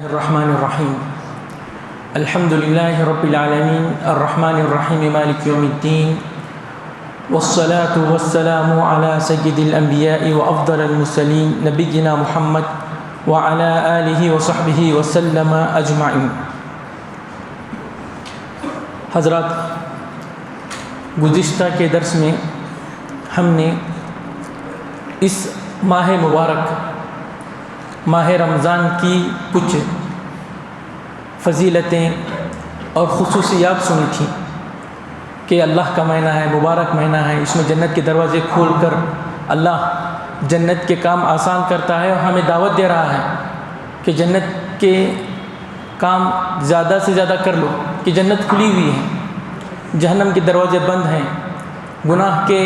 الرحمن الرحیم الحمد للہ رب العالمین الرحمن الرحیم مالک یوم الدین والصلاة والسلام علی سید الانبیاء وافضل المرسلین نبینا محمد وعلی آلہ وصحبہ وسلم اجمعین۔ حضرات، گزشتہ کے درس میں ہم نے اس ماہ مبارک ماہ رمضان کی کچھ فضیلتیں اور خصوصیات سنی تھیں کہ اللہ کا مہینہ ہے، مبارک مہینہ ہے، اس میں جنت کے دروازے کھول کر اللہ جنت کے کام آسان کرتا ہے اور ہمیں دعوت دے رہا ہے کہ جنت کے کام زیادہ سے زیادہ کر لو، کہ جنت کھلی ہوئی ہے، جہنم کے دروازے بند ہیں، گناہ کے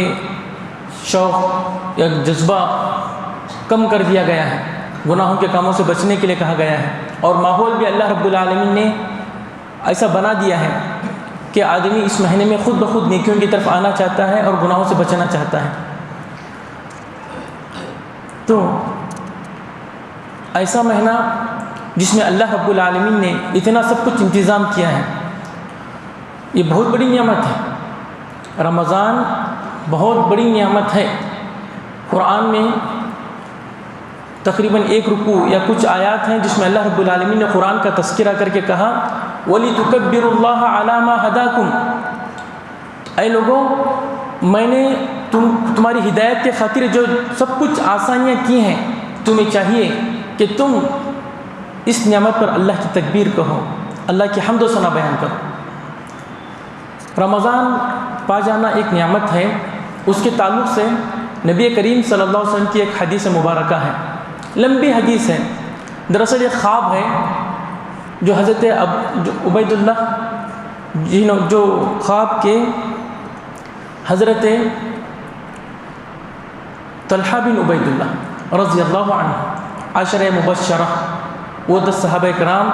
شوق یا جذبہ کم کر دیا گیا ہے، گناہوں کے کاموں سے بچنے کے لیے کہا گیا ہے، اور ماحول بھی اللہ رب العالمین نے ایسا بنا دیا ہے کہ آدمی اس مہینے میں خود بخود نیکیوں کی طرف آنا چاہتا ہے اور گناہوں سے بچنا چاہتا ہے۔ تو ایسا مہینہ جس میں اللہ رب العالمین نے اتنا سب کچھ انتظام کیا ہے، یہ بہت بڑی نعمت ہے۔ رمضان بہت بڑی نعمت ہے۔ قرآن میں تقریباً ایک رکوع یا کچھ آیات ہیں جس میں اللہ رب العالمین نے قرآن کا تذکرہ کر کے کہا وَلِتُكَبِّرُوا اللَّهَ عَلَى مَا هَدَاكُمْ، اے لوگوں، میں نے تمہاری ہدایت کے خاطر جو سب کچھ آسانیاں کی ہیں، تمہیں چاہیے کہ تم اس نعمت پر اللہ کی تکبیر کہو، اللہ کی حمد و ثنا بیان کرو۔ رمضان پا جانا ایک نعمت ہے۔ اس کے تعلق سے نبی کریم صلی اللہ علیہ وسلم کی ایک حدیث مبارکہ ہے، لمبی حدیث ہے، دراصل ایک خواب ہے جو حضرت عبید اللہ جو خواب کے حضرت طلحہ بن عبید اللہ رضی اللہ عنہ، عشرہ مبشرہ، وہ 10 صحابہ کرام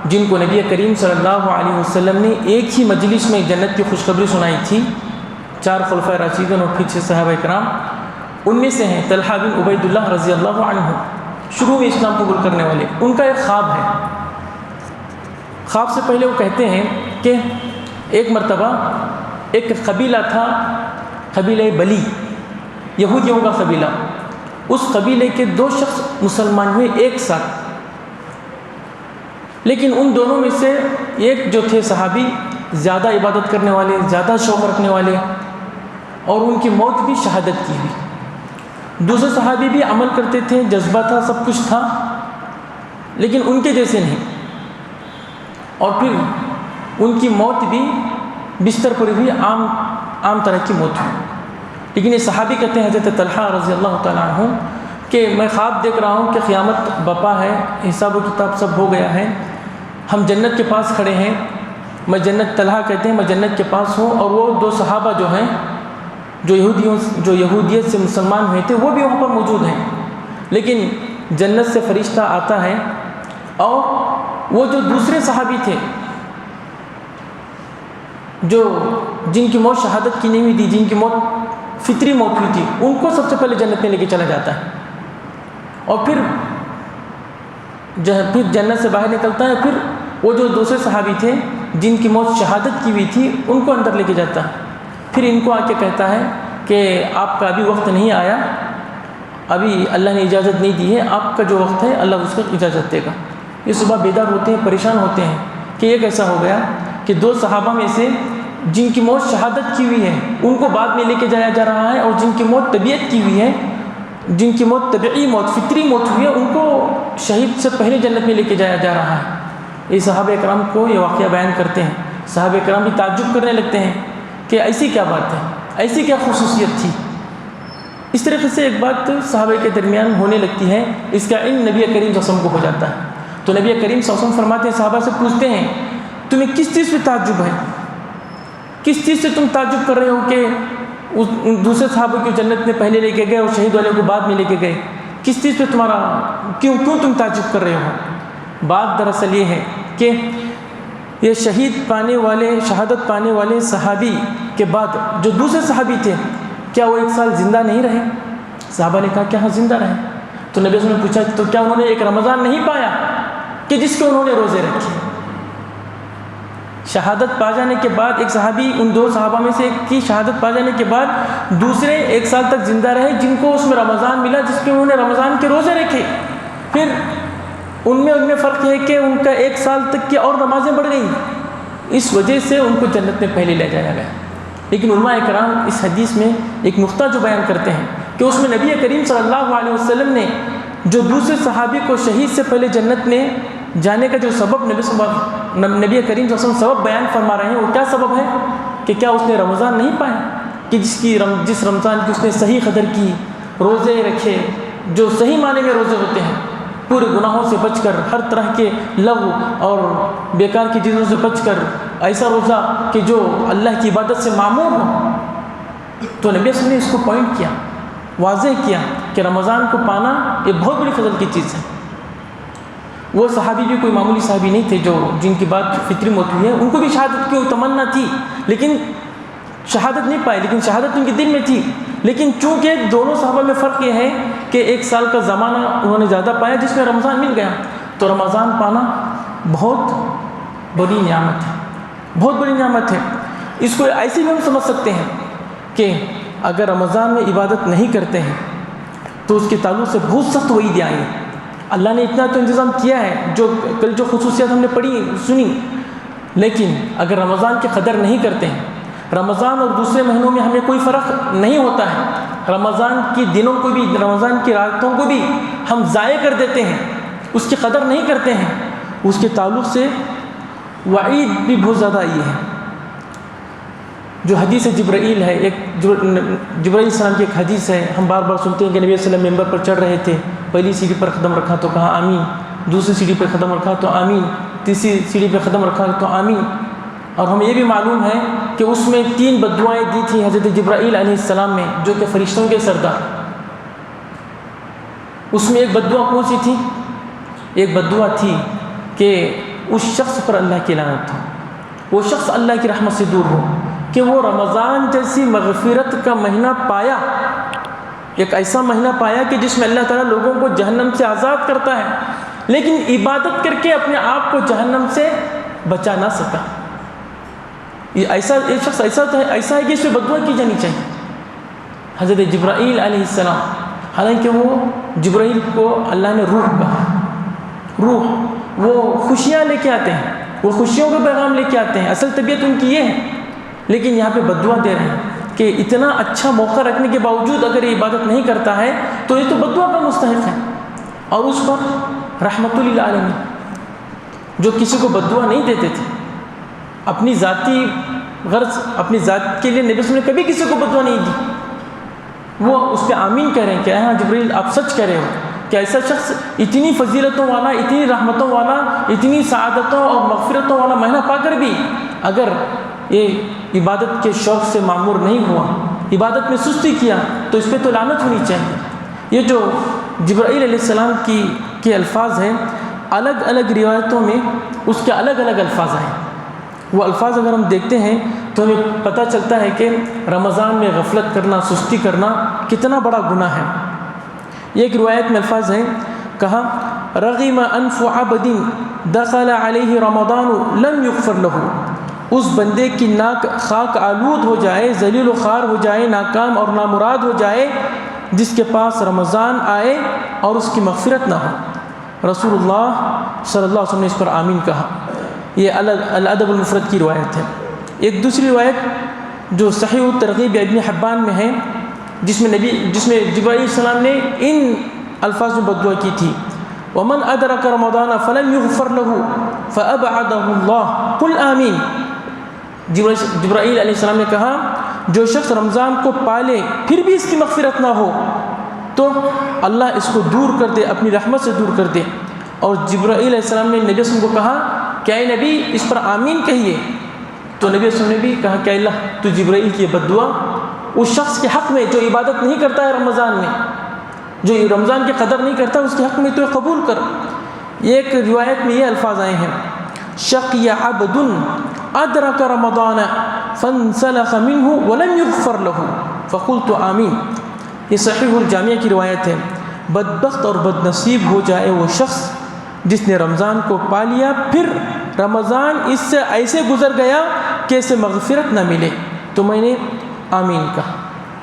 جن کو نبی کریم صلی اللہ علیہ وسلم نے ایک ہی مجلس میں جنت کی خوشخبری سنائی تھی، 4 خلفائے راشدین اور پھر 6 صحابہ کرام، ان میں سے ہیں طلحہ بن عبید اللہ رضی اللہ عنہ، شروع میں اسلام قبول کرنے والے۔ ان کا ایک خواب ہے۔ خواب سے پہلے وہ کہتے ہیں کہ ایک مرتبہ ایک قبیلہ تھا، قبیلہ بلی، یہودیوں کا قبیلہ، اس قبیلے کے 2 شخص مسلمان ہوئے ایک ساتھ، لیکن ان دونوں میں سے ایک جو تھے صحابی زیادہ عبادت کرنے والے، زیادہ شوق رکھنے والے، اور ان کی موت بھی شہادت کی ہوئی۔ دوسرے صحابی بھی عمل کرتے تھے، جذبہ تھا، سب کچھ تھا، لیکن ان کے جیسے نہیں، اور پھر ان کی موت بھی بستر پر ہوئی، عام طرح کی موت ہوئی۔ لیکن یہ صحابی کہتے ہیں حضرت طلحہ رضی اللہ تعالیٰ عنہ کہ میں خواب دیکھ رہا ہوں کہ قیامت بپا ہے، حساب و کتاب سب ہو گیا ہے، ہم جنت کے پاس کھڑے ہیں، میں جنت، طلحہ کہتے ہیں میں جنت کے پاس ہوں، اور وہ 2 صحابہ جو ہیں جو یہودیت سے مسلمان ہوئے تھے وہ بھی وہاں پر موجود ہیں، لیکن جنت سے فرشتہ آتا ہے، اور وہ جو دوسرے صحابی تھے جن کی موت شہادت کی نہیں ہوئی تھی، جن کی موت فطری موت ہوئی تھی، ان کو سب سے پہلے جنت میں لے کے چلا جاتا ہے، اور پھر جنت سے باہر نکلتا ہے، پھر وہ جو دوسرے صحابی تھے جن کی موت شہادت کی ہوئی تھی ان کو اندر لے کے جاتا ہے، پھر ان کو آ کے کہتا ہے کہ آپ کا ابھی وقت نہیں آیا، ابھی اللہ نے اجازت نہیں دی ہے، آپ کا جو وقت ہے اللہ اس کو اجازت دے گا۔ یہ صبح بیدار ہوتے ہیں، پریشان ہوتے ہیں کہ یہ کیسا ہو گیا کہ 2 صحابہ میں سے جن کی موت شہادت کی ہوئی ہے ان کو بعد میں لے کے جایا جا رہا ہے، اور جن کی موت طبیعت کی ہوئی ہے، جن کی موت طبعی موت، فطری موت ہوئی ہے، ان کو شہید سے پہلے جنت میں لے کے جایا جا رہا ہے۔ یہ صحابہ کرام کو یہ واقعہ بیان کرتے ہیں، صحابہ کرام بھی تعجب کرنے لگتے ہیں کہ ایسی کیا بات ہے، ایسی کیا خصوصیت تھی۔ اس طریقے سے ایک بات صحابہ کے درمیان ہونے لگتی ہے، اس کا علم نبی کریم صلی اللہ علیہ وسلم کو ہو جاتا ہے، تو نبی کریم صلی اللہ علیہ وسلم فرماتے ہیں، صحابہ سے پوچھتے ہیں تمہیں کس چیز پہ تعجب ہے، کس چیز سے تم تعجب کر رہے ہو کہ دوسرے صحابہ کو جنت میں پہلے لے کے گئے اور شہید والے کو بعد میں لے کے گئے، کس چیز پہ تمہارا کیوں تم تعجب کر رہے ہو؟ بات دراصل یہ ہے کہ یہ شہادت پانے والے صحابی کے بعد جو دوسرے صحابی تھے، کیا وہ 1 سال زندہ نہیں رہے؟ صحابہ نے کہا کہ ہاں زندہ رہے۔ تو نبی صلی اللہ علیہ وسلم نے پوچھا تو کیا انہوں نے ایک رمضان نہیں پایا؟ کہ جس کے انہوں نے روزے رکھے۔ شہادت پا جانے کے بعد ایک صحابی، ان دو صحابہ میں سے ایک کی شہادت پا جانے کے بعد دوسرے 1 سال تک زندہ رہے جن کو اس میں رمضان ملا، جس کے انہوں نے رمضان کے روزے رکھے۔ پھر ان میں فرق ہے کہ ان کا 1 سال تک کی اور نمازیں بڑھ گئیں، اس وجہ سے ان کو جنت میں پہلے لے جایا گیا۔ لیکن علماء کرام اس حدیث میں ایک نقطہ جو بیان کرتے ہیں کہ اس میں نبی کریم صلی اللہ علیہ وسلم نے جو دوسرے صحابی کو شہید سے پہلے جنت میں جانے کا جو سبب نبی کریم صلی اللہ علیہ وسلم سبب بیان فرما رہے ہیں، وہ کیا سبب ہے کہ کیا اس نے رمضان نہیں پایا کہ جس رمضان کی اس نے صحیح قدر کی، روزے رکھے جو صحیح معنی میں روزے ہوتے ہیں، پورے گناہوں سے بچ کر، ہر طرح کے لغو اور بیکار کی چیزوں سے بچ کر، ایسا روزہ کہ جو اللہ کی عبادت سے معمور ہو۔ تو نبی صلی اللہ علیہ وسلم نے اس کو پوائنٹ کیا، واضح کیا کہ رمضان کو پانا یہ بہت بڑی فضل کی چیز ہے۔ وہ صحابی بھی کوئی معمولی صحابی نہیں تھے جن کی بات فطری موت ہوئی ہے، ان کو بھی شہادت کی تمنا تھی لیکن شہادت نہیں پائی، لیکن شہادت ان کے دل میں تھی۔ لیکن چونکہ دونوں صحابہ میں فرق یہ ہے کہ 1 سال کا زمانہ انہوں نے زیادہ پایا جس میں رمضان مل گیا، تو رمضان پانا بہت بڑی نعمت ہے، بہت بڑی نعمت ہے۔ اس کو ایسے بھی ہم سمجھ سکتے ہیں کہ اگر رمضان میں عبادت نہیں کرتے ہیں تو اس کے تعلق سے بہت سخت وعید آئی ہے۔ اللہ نے اتنا تو انتظام کیا ہے، کل جو خصوصیات ہم نے پڑھی سنی، لیکن اگر رمضان کی قدر نہیں کرتے ہیں، رمضان اور دوسرے مہینوں میں ہمیں کوئی فرق نہیں ہوتا ہے، رمضان کی دنوں کو بھی، رمضان کی راتوں کو بھی ہم ضائع کر دیتے ہیں، اس کی قدر نہیں کرتے ہیں، اس کے تعلق سے وعید بھی بہت زیادہ آئی ہے۔ جو حدیث جبرائیل ہے، ایک جبرائیل السلام کی ایک حدیث ہے، ہم بار بار سنتے ہیں کہ نبی صلی اللہ علیہ وسلم ممبر پر چڑھ رہے تھے، پہلی سیڑھی پر قدم رکھا تو کہا آمین، دوسری سیڑھی پر قدم رکھا تو آمین، تیسری سیڑھی پر قدم رکھا تو آمین۔ اور ہمیں یہ بھی معلوم ہے کہ اس میں 3 بددعائیں دی تھی حضرت جبرائیل علیہ السلام میں، جو کہ فرشتوں کے سردار۔ اس میں ایک بددعا کون سی تھی؟ ایک بددعا تھی کہ اس شخص پر اللہ کی لعنت ہو، وہ شخص اللہ کی رحمت سے دور ہو، کہ وہ رمضان جیسی مغفرت کا مہینہ پایا، ایک ایسا مہینہ پایا کہ جس میں اللہ تعالیٰ لوگوں کو جہنم سے آزاد کرتا ہے، لیکن عبادت کر کے اپنے آپ کو جہنم سے بچا نہ سکا۔ یہ شخص ایسا ہے کہ اس میں بددعا کی جانی چاہیے۔ حضرت جبرائیل علیہ السلام، حالانکہ وہ جبرائیل کو اللہ نے روح کہا، روح وہ خوشیاں لے کے آتے ہیں، وہ خوشیوں کا پیغام لے کے آتے ہیں، اصل طبیعت ان کی یہ ہے، لیکن یہاں پہ بددعا دے رہے ہیں کہ اتنا اچھا موقع رکھنے کے باوجود اگر یہ عبادت نہیں کرتا ہے تو یہ تو بددعا کا مستحق ہے۔ اور اس پر رحمت للعالمین، جو کسی کو بددعا نہیں دیتے تھے، اپنی ذاتی غرض، اپنی ذات کے لیے نبی صلی اللہ علیہ وسلم نے کبھی کسی کو بددعا نہیں دی، وہ اس پہ آمین کہہ رہے ہیں کہ ہاں جبرائیل آپ سچ کہہ رہے ہو کہ ایسا شخص اتنی فضیلتوں والا، اتنی رحمتوں والا، اتنی سعادتوں اور مغفرتوں والا مہینہ پا کر بھی اگر یہ عبادت کے شوق سے معمور نہیں ہوا، عبادت میں سستی کیا، تو اس پہ تو لعنت ہونی چاہیے۔ یہ جو جبرائیل علیہ السلام کے الفاظ ہیں، الگ الگ روایتوں میں اس کے الگ الگ الفاظ ہیں۔ وہ الفاظ اگر ہم دیکھتے ہیں تو ہمیں پتہ چلتا ہے کہ رمضان میں غفلت کرنا، سستی کرنا کتنا بڑا گناہ ہے۔ یہ ایک روایت میں الفاظ ہیں، کہا رغم انف عبد دخل علیہ رمضان لم یغفر له، اس بندے کی ناک خاک آلود ہو جائے، ذلیل و خوار ہو جائے، ناکام اور نامراد ہو جائے، جس کے پاس رمضان آئے اور اس کی مغفرت نہ ہو۔ رسول اللہ صلی اللہ علیہ وسلم نے اس پر آمین کہا۔ یہ الادب المفرد کی روایت ہے۔ ایک دوسری روایت جو صحیح الترغیب ابن حبان میں ہے، جس میں جبرائیل السلام نے ان الفاظ میں بددعا کی تھی، ومن ادرک رمضان فلم یغفر له فابعده اللہ قل آمین۔ جبرائیل علیہ السلام نے کہا جو شخص رمضان کو پالے پھر بھی اس کی مغفرت نہ ہو تو اللہ اس کو دور کر دے، اپنی رحمت سے دور کر دے۔ اور جبرائیل علیہ السلام نے نبی صلی اللہ علیہ وسلم کو کہا کہ اے نبی اس پر آمین کہیے، تو نبی صلی اللہ علیہ وسلم نے بھی کہا کہ اللہ تو جبرائیل کی بددعا اس شخص کے حق میں جو عبادت نہیں کرتا ہے رمضان میں، جو رمضان کی قدر نہیں کرتا، اس کے حق میں تو قبول کر۔ ایک روایت میں یہ الفاظ آئے ہیں، شقی عبد ادرک رمضان فانسلخ منہ ولم یغفر له فقلت آمین۔ یہ صحیح الجامعہ کی روایت ہے، بدبخت اور بد نصیب ہو جائے وہ شخص جس نے رمضان کو پا لیا پھر رمضان اس سے ایسے گزر گیا کہ اسے مغفرت نہ ملے، تو میں نے آمین کہا۔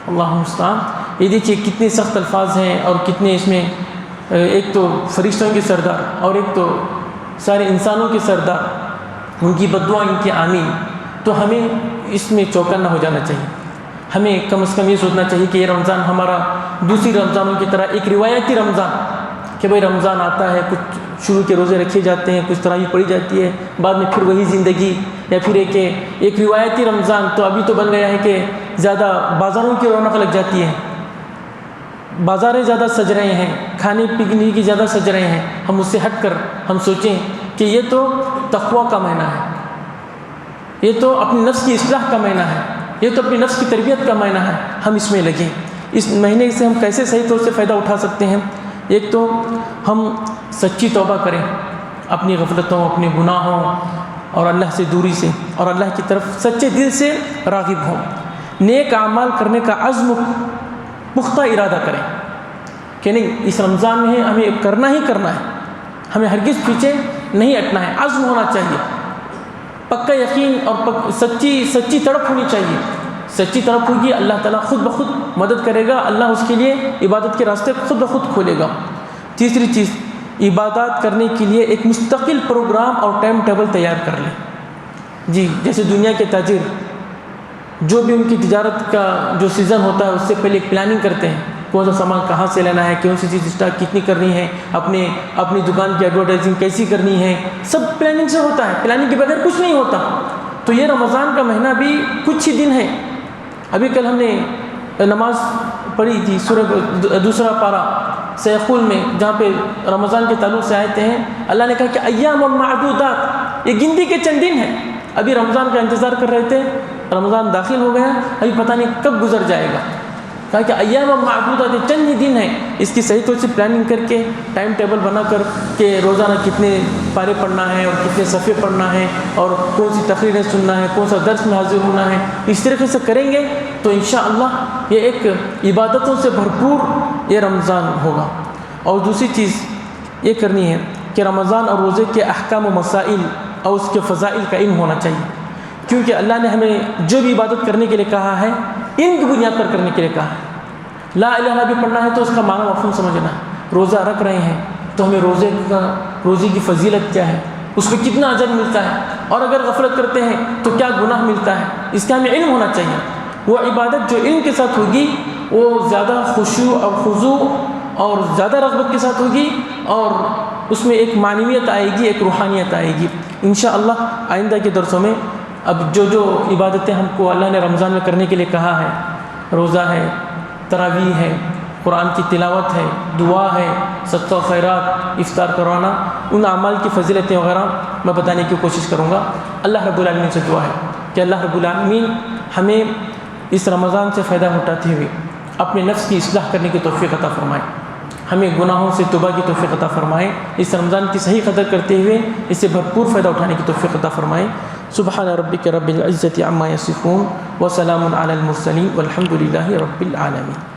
اللہ المستعان۔ یہ دیکھیے کتنے سخت الفاظ ہیں اور کتنے اس میں، ایک تو فرشتوں کے سردار اور ایک تو سارے انسانوں کے سردار، ان کی بددعا، ان کی آمین۔ تو ہمیں اس میں چوکنا ہو جانا چاہیے، ہمیں کم از کم یہ سوچنا چاہیے کہ یہ رمضان ہمارا دوسری رمضانوں کی طرح ایک روایتی رمضان، کہ بھئی رمضان آتا ہے، کچھ شروع کے روزے رکھے جاتے ہیں، کچھ تراویح پڑھی جاتی ہے، بعد میں پھر وہی زندگی، یا پھر ایک روایتی رمضان تو ابھی تو بن گیا ہے کہ زیادہ بازاروں کی رونق لگ جاتی ہے، بازاریں زیادہ سج رہے ہیں، کھانے پینے کی زیادہ سج رہے ہیں۔ ہم اس سے ہٹ کر ہم سوچیں کہ یہ تو تقویٰ کا مہینہ ہے، یہ تو اپنی نفس کی اصلاح کا مہینہ ہے، یہ تو اپنی نفس کی تربیت کا مہینہ ہے، ہم اس میں لگیں۔ اس مہینے سے ہم کیسے صحیح طور سے فائدہ اٹھا سکتے ہیں؟ ایک تو ہم سچی توبہ کریں اپنی غفلتوں، اپنے گناہوں اور اللہ سے دوری سے، اور اللہ کی طرف سچے دل سے راغب ہوں، نیک اعمال کرنے کا عزم پختہ ارادہ کریں کہ نہیں اس رمضان میں ہمیں کرنا ہی کرنا ہے، ہمیں ہرگز پیچھے نہیں ہٹنا ہے، عزم ہونا چاہیے، پکا یقین اور سچی تڑپ ہونی چاہیے۔ سچی طرف ہوگی، اللہ تعالیٰ خود بخود مدد کرے گا، اللہ اس کے لیے عبادت کے راستے خود بخود کھولے گا۔ تیسری چیز، عبادات کرنے کے لیے ایک مستقل پروگرام اور ٹائم ٹیبل تیار کر لیں۔ جی، جیسے دنیا کے تاجر جو بھی ان کی تجارت کا جو سیزن ہوتا ہے اس سے پہلے ایک پلاننگ کرتے ہیں، کون سا سامان کہاں سے لینا ہے، کون سی چیز اسٹاک کتنی کرنی ہے، اپنی دکان کی ایڈورٹائزنگ کیسی کرنی ہے، سب پلاننگ سے ہوتا ہے، پلاننگ کے بغیر کچھ نہیں ہوتا۔ تو یہ رمضان کا مہینہ بھی کچھ ہی دن ہے۔ ابھی کل ہم نے نماز پڑھی تھی سورہ دوسرا پارہ سیخول میں، جہاں پہ رمضان کے تعلق سے آیتیں ہیں، اللہ نے کہا کہ ایام معدودات، یہ گنتی کے چند دن ہیں۔ ابھی رمضان کا انتظار کر رہے تھے، رمضان داخل ہو گیا، ابھی پتہ نہیں کب گزر جائے گا۔ کہا کہ ایام معدودات، یہ چند ہی دن ہیں، اس کی صحیح طور سے پلاننگ کر کے ٹائم ٹیبل بنا کر کہ روزانہ کتنے پارے پڑھنا ہے اور کتنے صفحے پڑھنا ہے اور کون سی تقریریں سننا ہے، کون سا درس میں حاضر ہونا ہے، اس طریقے سے کریں گے تو انشاءاللہ یہ ایک عبادتوں سے بھرپور یہ رمضان ہوگا۔ اور دوسری چیز یہ کرنی ہے کہ رمضان اور روزے کے احکام و مسائل اور اس کے فضائل کا علم ہونا چاہیے، کیونکہ اللہ نے ہمیں جو بھی عبادت کرنے کے لیے کہا ہے علم کی بنیاد پر کرنے کے لیے کہا ہے۔ لا الہ الا بھی پڑھنا ہے تو اس کا معنی مفہوم سمجھنا ہے، روزہ رکھ رہے ہیں تو ہمیں روزے کی فضیلت کیا ہے، اس میں کتنا اجر ملتا ہے، اور اگر غفلت کرتے ہیں تو کیا گناہ ملتا ہے، اس کا ہمیں علم ہونا چاہیے۔ وہ عبادت جو علم کے ساتھ ہوگی وہ زیادہ خشوع اور خضوع اور زیادہ رغبت کے ساتھ ہوگی، اور اس میں ایک معنویت آئے گی، ایک روحانیت آئے گی۔ انشاءاللہ آئندہ کے درسوں میں اب جو عبادتیں ہم کو اللہ نے رمضان میں کرنے کے لیے کہا ہے، روزہ ہے، تراویح ہے، قرآن کی تلاوت ہے، دعا ہے، صدقہ و خیرات، افطار کروانا، ان اعمال کی فضیلتیں وغیرہ میں بتانے کی کوشش کروں گا۔ اللہ رب العالمین سے دعا ہے کہ اللہ رب العالمین ہمیں اس رمضان سے فائدہ اٹھاتے ہوئے اپنے نفس کی اصلاح کرنے کی توفیق عطا فرمائے، ہمیں گناہوں سے توبہ کی توفیق عطا فرمائے، اس رمضان کی صحیح قدر کرتے ہوئے اس سے بھرپور فائدہ اٹھانے کی توفیق عطا فرمائے۔ سبحان ربک رب العزة عما یصفون وسلام علی المرسلین والحمد للہ رب العالمین۔